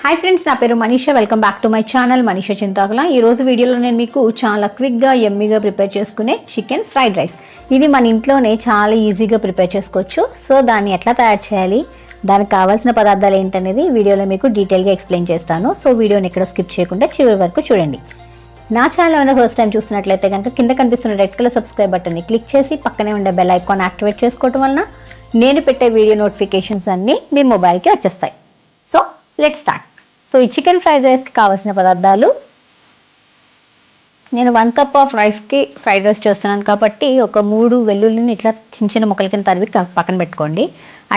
Hi friends, నా పేరు Manisha. Welcome back to my channel Manisha Chintakula. ఈరోజు వీడియోలో నేను మీకు చాలా క్విక్గా యమ్మీగా ప్రిపేర్ చేసుకునే చికెన్ ఫ్రైడ్ రైస్. ఇది మన ఇంట్లోనే చాలా ఈజీగా ప్రిపేర్ చేసుకోవచ్చు. సో దాన్ని ఎట్లా తయారు చేయాలి, దానికి కావాల్సిన పదార్థాలు ఏంటనేది వీడియోలో మీకు డీటెయిల్గా ఎక్స్ప్లెయిన్ చేస్తాను. సో వీడియోని ఎక్కడ స్కిప్ చేయకుండా చివరి వరకు చూడండి. నా ఛానల్ ఏమైనా ఫస్ట్ టైం చూస్తున్నట్లయితే కనుక కింద కనిపిస్తున్న రెడ్ కలర్ సబ్స్క్రైబ్ బటన్ని క్లిక్ చేసి పక్కనే ఉండే బెల్ ఐకాన్ యాక్టివేట్ చేసుకోవడం వలన నేను పెట్టే వీడియో నోటిఫికేషన్స్ అన్నీ మీ మొబైల్కి వచ్చేస్తాయి. So let's start. సో ఈ చికెన్ ఫ్రైడ్ రైస్కి కావాల్సిన పదార్థాలు, నేను 1 కప్ ఆఫ్ రైస్కి ఫ్రైడ్ రైస్ చేస్తున్నాను కాబట్టి ఒక 3 వెల్లుల్లిని ఇట్లా చిన్న చిన్న ముక్కల కింద తరిగి పక్కన పెట్టుకోండి.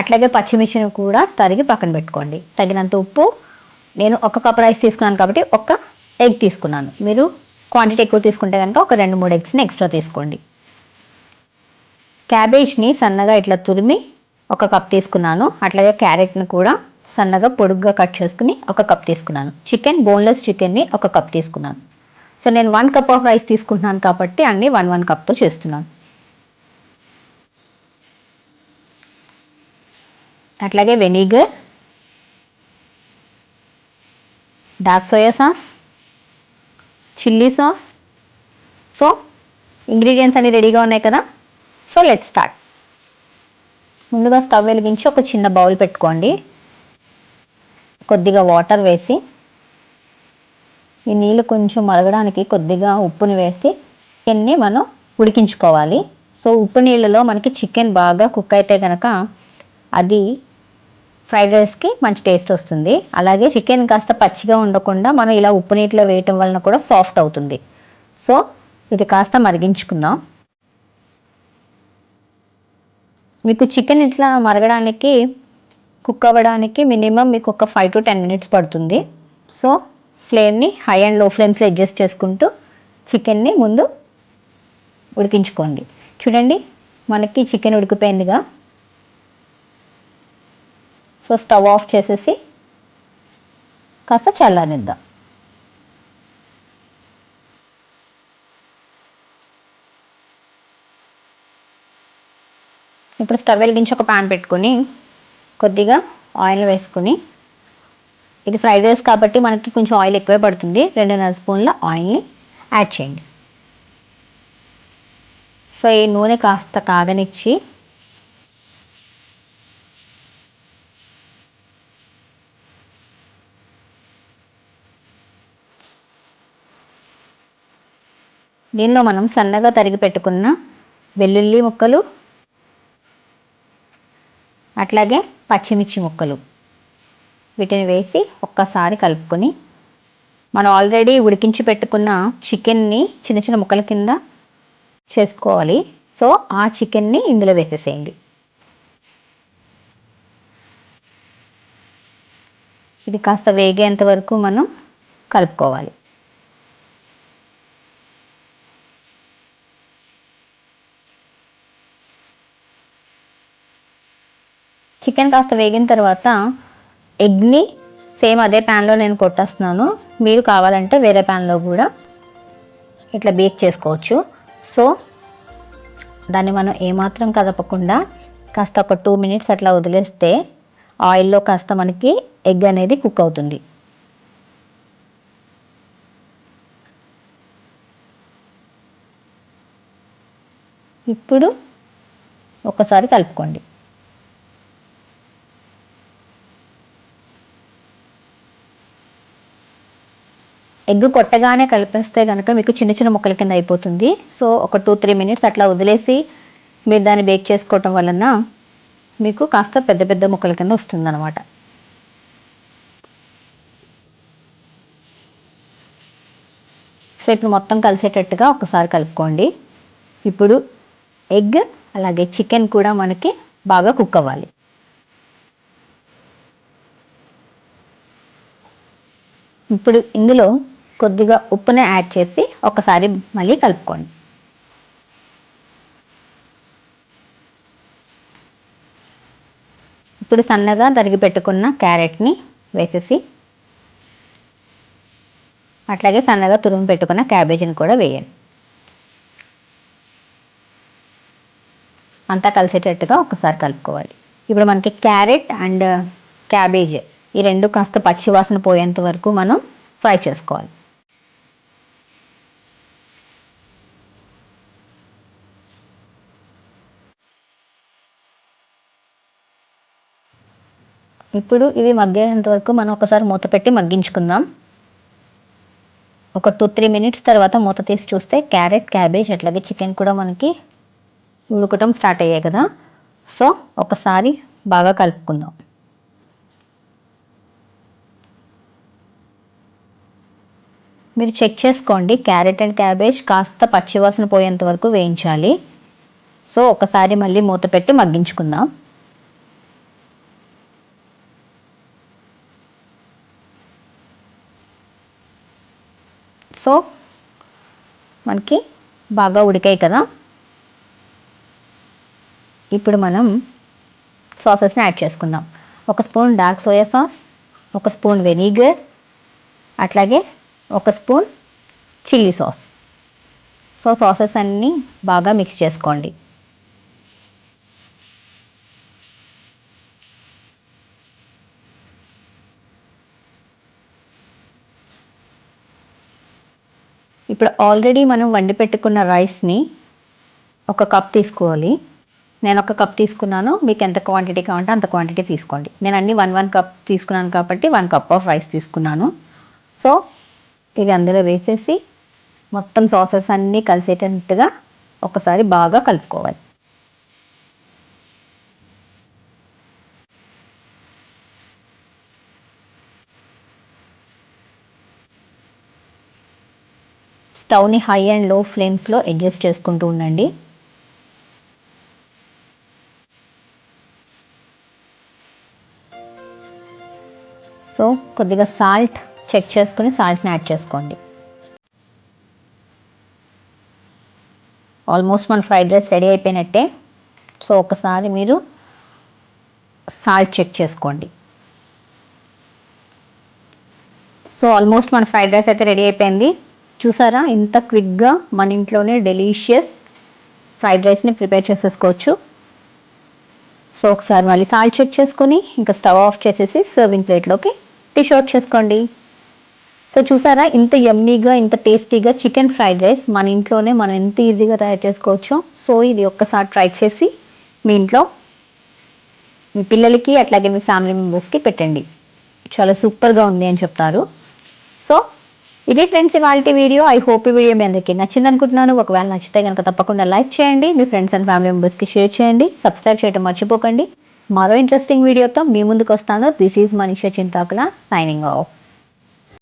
అట్లాగే పచ్చిమిర్చిని కూడా తరిగి పక్కన పెట్టుకోండి. తగినంత ఉప్పు. నేను 1 కప్ రైస్ తీసుకున్నాను కాబట్టి 1 ఎగ్ తీసుకున్నాను. మీరు క్వాంటిటీ ఎక్కువ తీసుకుంటే కనుక ఒక 2-3 ఎగ్స్ని ఎక్స్ట్రా తీసుకోండి. క్యాబేజ్ని సన్నగా ఇట్లా తురిమి 1 కప్ తీసుకున్నాను. అట్లాగే క్యారెట్ని కూడా సన్నగా పొడుగ్గా కట్ చేసుకుని 1 కప్ తీసుకున్నాను. చికెన్, బోన్లెస్ చికెన్ని 1 కప్ తీసుకున్నాను. సో నేను 1 కప్ ఆఫ్ రైస్ తీసుకుంటున్నాను కాబట్టి అన్నీ 1 కప్తో చేస్తున్నాను. అట్లాగే vinegar, dark soya sauce, chilli sauce. So ingredients అన్నీ రెడీగా ఉన్నాయి కదా. So let's start. ముందుగా స్టవ్ వెలిగించి ఒక చిన్న బౌల్ పెట్టుకోండి. కొద్దిగా వాటర్ వేసి, ఈ నీళ్ళు కొంచెం మరగడానికి కొద్దిగా ఉప్పుని వేసి చికెన్ని మనం ఉడికించుకోవాలి. సో ఉప్పు నీళ్ళలో మనకి చికెన్ బాగా కుక్ అయితే కనుక అది ఫ్రైడ్ రైస్కి మంచి టేస్ట్ వస్తుంది. అలాగే చికెన్ కాస్త పచ్చిగా ఉండకుండా మనం ఇలా ఉప్పు నీటిలో వేయటం వలన కూడా సాఫ్ట్ అవుతుంది. సో ఇది కాస్త మరిగించుకుందాం. మీకు చికెన్ ఇట్లా మరగడానికి, కుక్ అవ్వడానికి మినిమం మీకు ఒక 5 to 10 minutes పడుతుంది. సో ఫ్లేమ్ని హై అండ్ లో ఫ్లేమ్స్లో అడ్జస్ట్ చేసుకుంటూ చికెన్ని ముందు ఉడికించుకోండి. చూడండి, మనకి చికెన్ ఉడికిపోయిందిగా. సో స్టవ్ ఆఫ్ చేసేసి కాస్త చల్లనిద్దాం. ఇప్పుడు స్టవ్ వెలిగించి ఒక ప్యాన్ పెట్టుకొని కొద్దిగా ఆయిల్ వేసుకుని, ఇది ఫ్రైడ్ రైస్ కాబట్టి మనకి కొంచెం ఆయిల్ ఎక్కువే పడుతుంది. 2.5 స్పూన్ల ఆయిల్ని యాడ్ చేయండి. సో ఈ నూనె కాస్త కాగనిచ్చి దీనిలో మనం సన్నగా తరిగి పెట్టుకున్న వెల్లుల్లి ముక్కలు, అట్లాగే పచ్చిమిర్చి ముక్కలు, వీటిని వేసి ఒక్కసారి కలుపుకొని మనం ఆల్రెడీ ఉడికించి పెట్టుకున్న చికెన్ని చిన్న చిన్న ముక్కల కింద చేసుకోవాలి. సో ఆ చికెన్ని ఇందులో వేసేసేయండి. ఇది కాస్త వేగేంత వరకు మనం కలుపుకోవాలి. చికెన్ కాస్త వేగిన తర్వాత ఎగ్ని సేమ్ అదే ప్యాన్లో నేను కొట్టేస్తున్నాను. మీరు కావాలంటే వేరే ప్యాన్లో కూడా ఇట్లా బేక్ చేసుకోవచ్చు. సో దాన్ని మనం ఏమాత్రం కదపకుండా కాస్త ఒక 2 minutes అట్లా వదిలేస్తే ఆయిల్లో కాస్త మనకి ఎగ్ అనేది కుక్ అవుతుంది. ఇప్పుడు ఒకసారి కలుపుకోండి. ఎగ్ కొట్టగానే కలిపేస్తే కనుక మీకు చిన్న చిన్న ముక్కల కింద అయిపోతుంది. సో ఒక 2-3 minutes అట్లా వదిలేసి మీరు దాన్ని బేక్ చేసుకోవటం వలన మీకు కాస్త పెద్ద పెద్ద ముక్కల కింద వస్తుంది అనమాట. సో ఇప్పుడు మొత్తం కలిసేటట్టుగా ఒకసారి కలుపుకోండి. ఇప్పుడు ఎగ్ అలాగే చికెన్ కూడా మనకి బాగా కుక్ అవ్వాలి. ఇప్పుడు ఇందులో కొద్దిగా ఉప్పుని యాడ్ చేసి ఒకసారి మళ్ళీ కలుపుకోండి. ఇప్పుడు సన్నగా తరిగి పెట్టుకున్న క్యారెట్ని వేసేసి, అట్లాగే సన్నగా తురుము పెట్టుకున్న క్యాబేజీని కూడా వేయండి. అంతా కలిసేటట్టుగా ఒకసారి కలుపుకోవాలి. ఇప్పుడు మనకి క్యారెట్ అండ్ క్యాబేజ్ ఈ రెండు కాస్త పచ్చి వాసన పోయేంత వరకు మనం ఫ్రై చేసుకోవాలి. ఇప్పుడు ఇవి మగ్గేంత వరకు మనం ఒకసారి మూత పెట్టి మగ్గించుకుందాం. ఒక 2-3 మినిట్స్ తర్వాత మూత తీసి చూస్తే క్యారెట్, క్యాబేజ్ అట్లాగే చికెన్ కూడా మనకి ఉడకటం స్టార్ట్ అయ్యాయి కదా. సో ఒకసారి బాగా కలుపుకుందాం. మీరు చెక్ చేసుకోండి, క్యారెట్ అండ్ క్యాబేజ్ కాస్త పచ్చివాసన పోయేంత వరకు వేయించాలి. సో ఒకసారి మళ్ళీ మూత పెట్టి మగ్గించుకుందాం. సో మనకి బాగా ఉడికాయి కదా. ఇప్పుడు మనం సాసెస్ని యాడ్ చేసుకుందాం. 1 spoon dark soya sauce, 1 spoon vinegar, అట్లాగే 1 spoon chilli sauce. So sauces అన్నీ బాగా మిక్స్ చేసుకోండి. ఇప్పుడు ఆల్రెడీ మనం వండి పెట్టుకున్న రైస్ని 1 కప్ తీసుకోవాలి. నేను 1 కప్ తీసుకున్నాను. మీకు ఎంత క్వాంటిటీ కావాలంటే అంత క్వాంటిటీ తీసుకోండి. నేను అన్ని 1 కప్ తీసుకున్నాను కాబట్టి 1 కప్ ఆఫ్ రైస్ తీసుకున్నాను. సో ఇవి అందులో వేసేసి మొత్తం సాసెస్ అన్నీ కలిసేటట్టుగా ఒకసారి బాగా కలుపుకోవాలి. స్టవ్ని హై అండ్ లో ఫ్లేమ్స్లో అడ్జస్ట్ చేసుకుంటూ ఉండండి. సో కొద్దిగా సాల్ట్ చెక్ చేసుకుని సాల్ట్ని యాడ్ చేసుకోండి. ఆల్మోస్ట్ మన ఫ్రైడ్ రైస్ రెడీ అయిపోయినట్టే. సో ఒకసారి మీరు సాల్ట్ చెక్ చేసుకోండి. సో ఆల్మోస్ట్ మన ఫ్రైడ్ రైస్ అయితే రెడీ అయిపోయింది. చూసారా ఇంత క్విక్గా మన ఇంట్లోనే డెలీషియస్ ఫ్రైడ్ రైస్ని ప్రిపేర్ చేసేసుకోవచ్చు. సో ఒకసారి మళ్ళీ సాల్ట్ చెక్ చేసుకొని ఇంకా స్టవ్ ఆఫ్ చేసేసి సర్వింగ్ ప్లేట్లోకి డిష్ అవుట్ చేసుకోండి. సో చూసారా ఇంత యమ్మీగా ఇంత టేస్టీగా చికెన్ ఫ్రైడ్ రైస్ మన ఇంట్లోనే మనం ఎంత ఈజీగా తయారు చేసుకోవచ్చో. సో ఇది ఒక్కసారి ట్రై చేసి మీ ఇంట్లో మీ పిల్లలకి అట్లాగే మీ ఫ్యామిలీ మెంబర్స్కి పెట్టండి. చాలా సూపర్గా ఉంది అని చెప్తారు. సో ఇది ఫ్రెండ్స్ ఇవాళ వీడియో. ఐ హోప్ ఈ వీడియో మీ అందరికీ నచ్చింది అనుకుంటున్నాను. ఒకవేళ నచ్చితే కనుక తప్పకుండా లైక్ చేయండి, మీ ఫ్రెండ్స్ అండ్ ఫ్యామిలీ మెంబర్స్కి షేర్ చేయండి, సబ్స్క్రైబ్ చేయడం మర్చిపోకండి. మరో ఇంట్రెస్టింగ్ వీడియోతో మీ ముందుకు వస్తాను. This is Manisha Chintakula signing off.